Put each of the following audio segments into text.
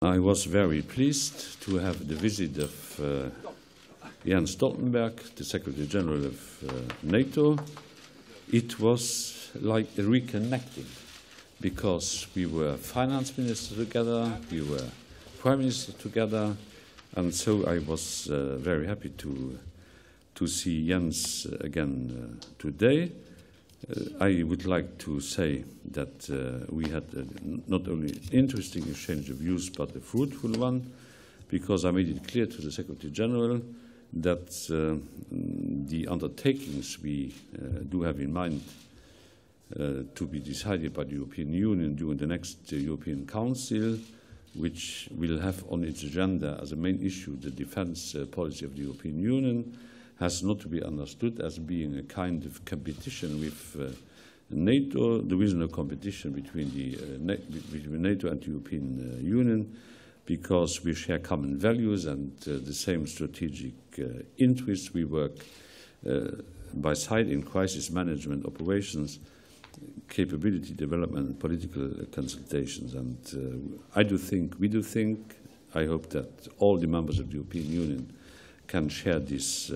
I was very pleased to have the visit of Jens Stoltenberg, the Secretary General of NATO. It was like a reconnecting, because we were finance ministers together, we were prime ministers together, and so I was very happy to see Jens again today. I would like to say that we had not only an interesting exchange of views, but a fruitful one, because I made it clear to the Secretary General that the undertakings we do have in mind to be decided by the European Union during the next European Council, which will have on its agenda as a main issue the defense policy of the European Union, has not to be understood as being a kind of competition with NATO. There is no competition between NATO and the European Union, because we share common values and the same strategic interests. We work by side in crisis management operations, capability development, and political consultations. And we do think, I hope that all the members of the European Union can share this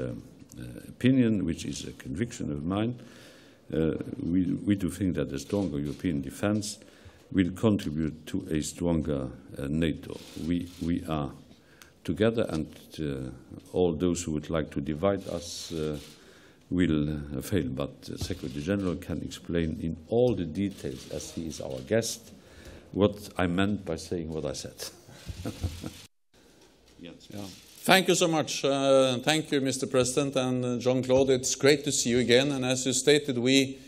opinion, which is a conviction of mine. We do think that a stronger European defense will contribute to a stronger NATO. We are together, and all those who would like to divide us will fail. But the Secretary General can explain in all the details, as he is our guest, what I meant by saying what I said. Yes. Yeah. Thank you so much. Thank you, Mr. President, and Jean-Claude. It's great to see you again. And as you stated, we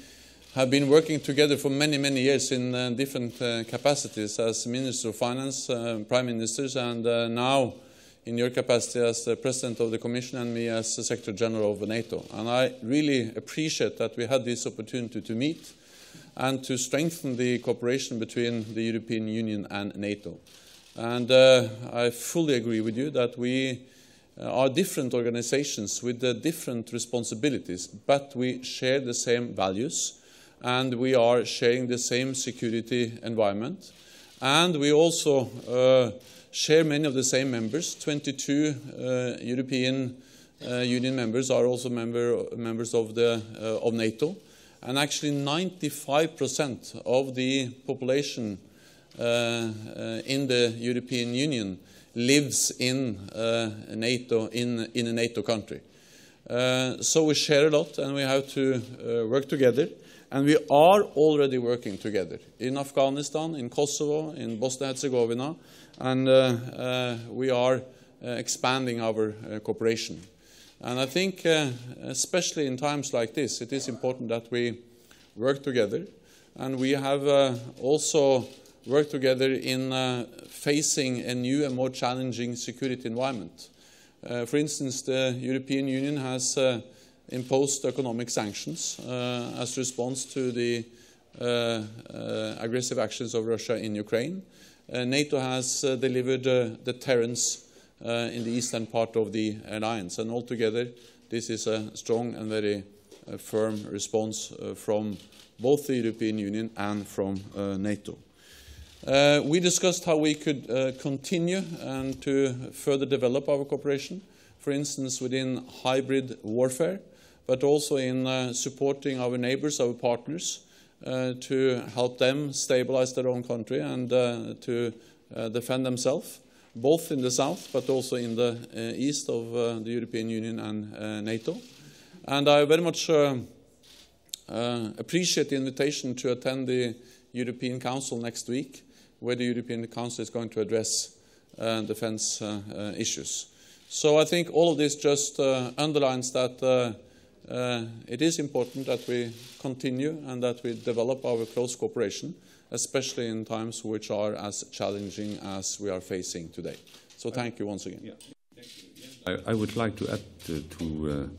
have been working together for many, many years in different capacities as Minister of Finance, Prime Ministers, and now in your capacity as the President of the Commission and me as the Secretary General of NATO. And I really appreciate that we had this opportunity to meet and to strengthen the cooperation between the European Union and NATO. And I fully agree with you that we are different organizations with different responsibilities, but we share the same values, and we are sharing the same security environment. And we also share many of the same members. 22 European Union members are also members of NATO. And actually 95% of the population in the European Union lives in NATO, in a NATO country. So we share a lot, and we have to work together. And we are already working together in Afghanistan, in Kosovo, in Bosnia-Herzegovina, and we are expanding our cooperation. And I think, especially in times like this, it is important that we work together. And we have also worked together in facing a new and more challenging security environment. For instance, the European Union has imposed economic sanctions as a response to the aggressive actions of Russia in Ukraine. NATO has delivered deterrence in the eastern part of the alliance, and altogether this is a strong and very firm response from both the European Union and from NATO. We discussed how we could continue and to further develop our cooperation, for instance within hybrid warfare, but also in supporting our neighbors, our partners, to help them stabilize their own country and to defend themselves, both in the south but also in the east of the European Union and NATO. And I very much appreciate the invitation to attend the European Council next week, where the European Council is going to address defense issues. So I think all of this just underlines that it is important that we continue and that we develop our close cooperation, especially in times which are as challenging as we are facing today. So thank you once again. Yeah. Thank you. I would like to add to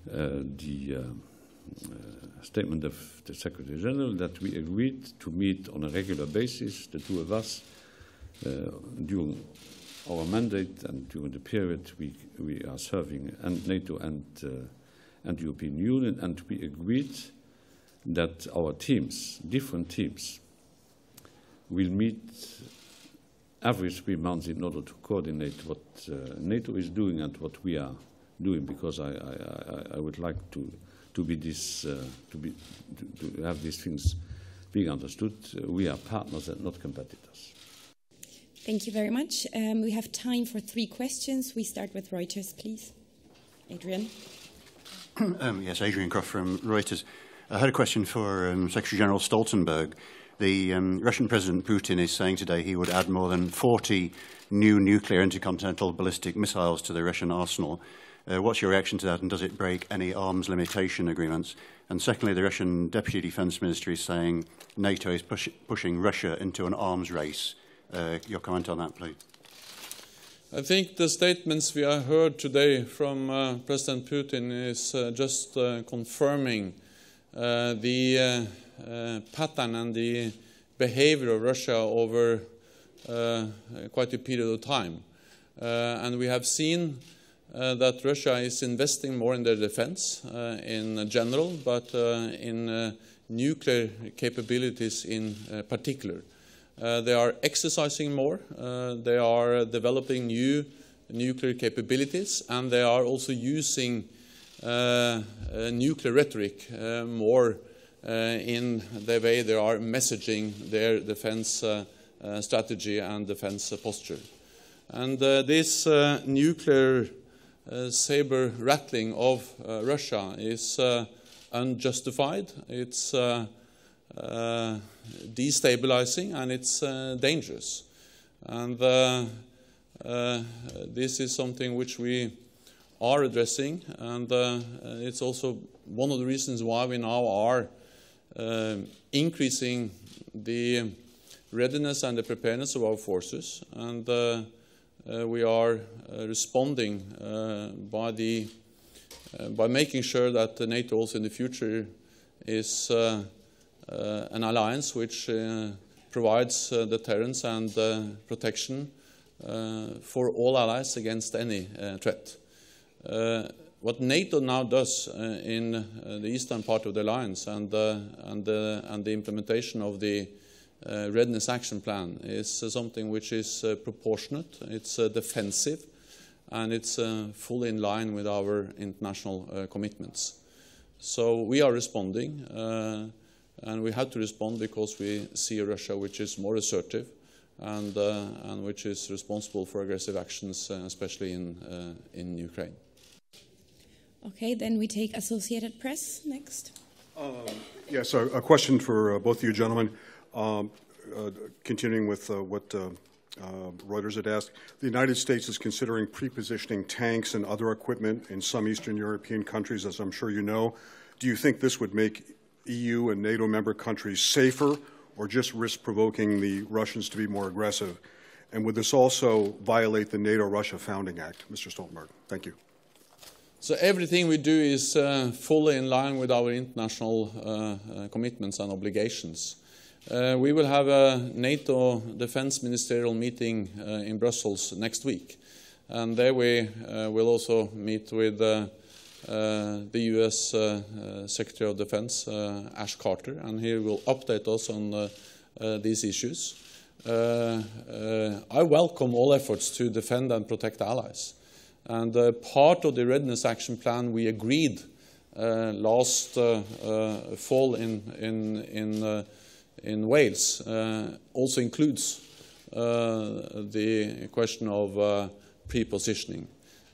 the statement of the Secretary General that we agreed to meet on a regular basis, the two of us, during our mandate and during the period we are serving and NATO and the European Union, and we agreed that our teams, different teams, will meet every 3 months in order to coordinate what NATO is doing and what we are doing, because I would like to have these things being understood. We are partners and not competitors. Thank you very much. We have time for 3 questions. We start with Reuters, please. Adrian. Yes, Adrian Croft from Reuters. I had a question for Secretary General Stoltenberg. The Russian President Putin is saying today he would add more than 40 new nuclear intercontinental ballistic missiles to the Russian arsenal. What's your reaction to that, and does it break any arms limitation agreements? And secondly, the Russian Deputy Defence Ministry is saying NATO is pushing Russia into an arms race. Your comment on that, please. I think the statements we have heard today from President Putin is just confirming the pattern and the behavior of Russia over quite a period of time. And we have seen that Russia is investing more in their defense in general, but in nuclear capabilities in particular. They are exercising more, they are developing new nuclear capabilities, and they are also using nuclear rhetoric more in the way they are messaging their defense strategy and defense posture. And this nuclear saber rattling of Russia is unjustified, it's destabilizing, and it's dangerous. And this is something which we are addressing, and it's also one of the reasons why we now are increasing the readiness and the preparedness of our forces, and we are responding by making sure that NATO also in the future is an alliance which provides deterrence and protection for all allies against any threat. What NATO now does in the eastern part of the alliance and the implementation of the Readiness Action Plan is something which is proportionate, it's defensive, and it's fully in line with our international commitments. So we are responding, and we have to respond because we see a Russia which is more assertive and which is responsible for aggressive actions, especially in Ukraine. Okay, then we take Associated Press next. Yes, a question for both of you gentlemen. Continuing with what Reuters had asked, the United States is considering pre-positioning tanks and other equipment in some Eastern European countries, as I'm sure you know. Do you think this would make EU and NATO member countries safer, or just risk provoking the Russians to be more aggressive? And would this also violate the NATO-Russia Founding Act? Mr. Stoltenberg, thank you. So everything we do is fully in line with our international commitments and obligations. We will have a NATO Defense Ministerial meeting in Brussels next week, and there we will also meet with the US Secretary of Defense, Ash Carter, and he will update us on these issues. I welcome all efforts to defend and protect allies. And part of the Readiness Action Plan we agreed last fall in Wales also includes the question of pre-positioning.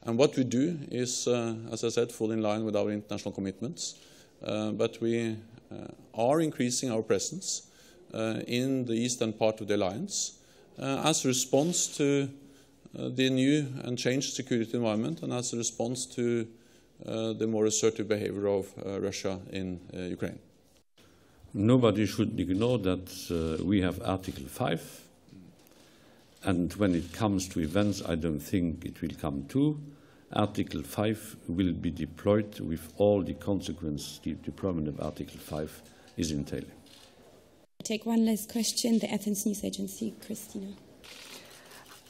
And what we do is, as I said, fully in line with our international commitments, but we are increasing our presence in the eastern part of the alliance as a response to the new and changed security environment, and as a response to the more assertive behavior of Russia in Ukraine. Nobody should ignore that we have Article 5, and when it comes to events, I don't think it will come to. Article 5 will be deployed with all the consequences the deployment of Article 5 is entailing. Take one last question, the Athens News Agency,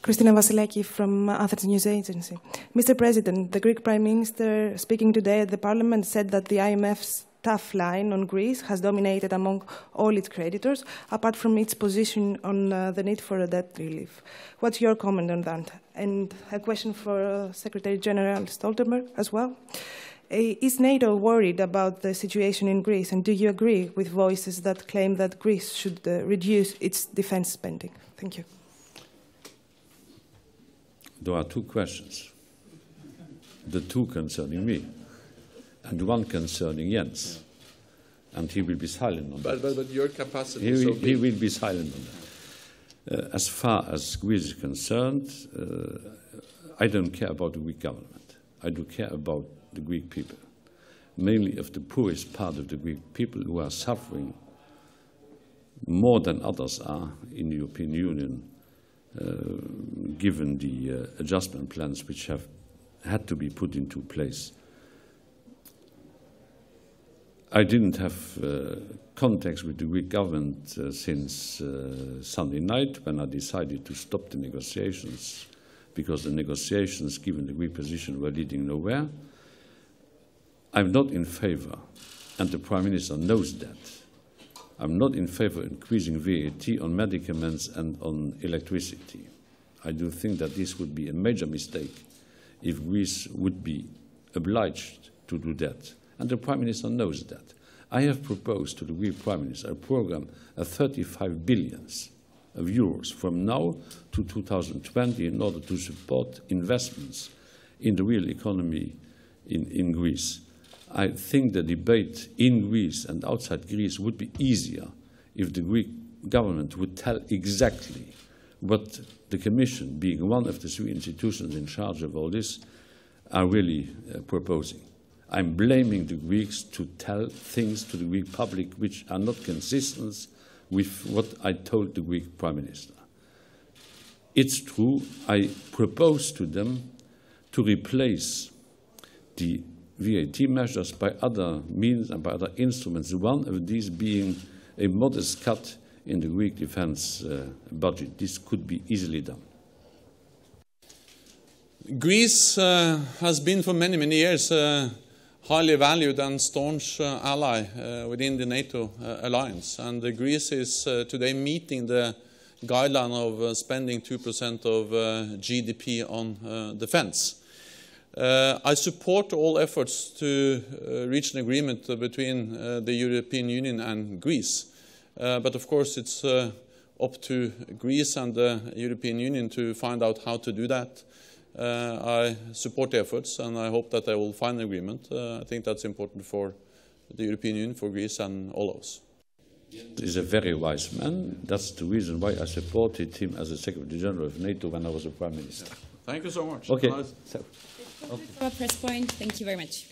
Christina Vasilaki from Athens News Agency. Mr. President, the Greek Prime Minister, speaking today at the Parliament, said that the IMF's tough line on Greece has dominated among all its creditors, apart from its position on the need for a debt relief. What's your comment on that? And a question for Secretary General Stoltenberg as well. Is NATO worried about the situation in Greece, and do you agree with voices that claim that Greece should reduce its defense spending? Thank you. There are two questions. The two concerning me, and one concerning Jens. And he will be silent on that. But your capacity he will be silent on that. As far as Greece is concerned, I don't care about the Greek government. I do care about the Greek people, mainly of the poorest part of the Greek people who are suffering more than others are in the European Union, given the adjustment plans which have had to be put into place. I didn't have contacts with the Greek government since Sunday night, when I decided to stop the negotiations, because the negotiations, given the Greek position, were leading nowhere. I'm not in favor, and the Prime Minister knows that, I'm not in favor of increasing VAT on medicaments and on electricity. I do think that this would be a major mistake if Greece would be obliged to do that. And the Prime Minister knows that. I have proposed to the Greek Prime Minister a program of 35 billion of euros from now to 2020 in order to support investments in the real economy in Greece. I think the debate in Greece and outside Greece would be easier if the Greek government would tell exactly what the Commission, being one of the three institutions in charge of all this, are really proposing. I'm blaming the Greeks to tell things to the Greek public which are not consistent with what I told the Greek Prime Minister. It's true, I proposed to them to replace the VAT measures by other means and by other instruments, one of these being a modest cut in the Greek defense budget. This could be easily done. Greece has been for many, many years a highly valued and staunch ally within the NATO alliance. And Greece is today meeting the guideline of spending 2% of GDP on defense. I support all efforts to reach an agreement between the European Union and Greece. But of course it's up to Greece and the European Union to find out how to do that. I support the efforts, and I hope that they will find an agreement. I think that's important for the European Union, for Greece and all of us. He's a very wise man. That's the reason why I supported him as a Secretary General of NATO when I was a Prime Minister. Thank you so much. Okay. For a press point, thank you very much.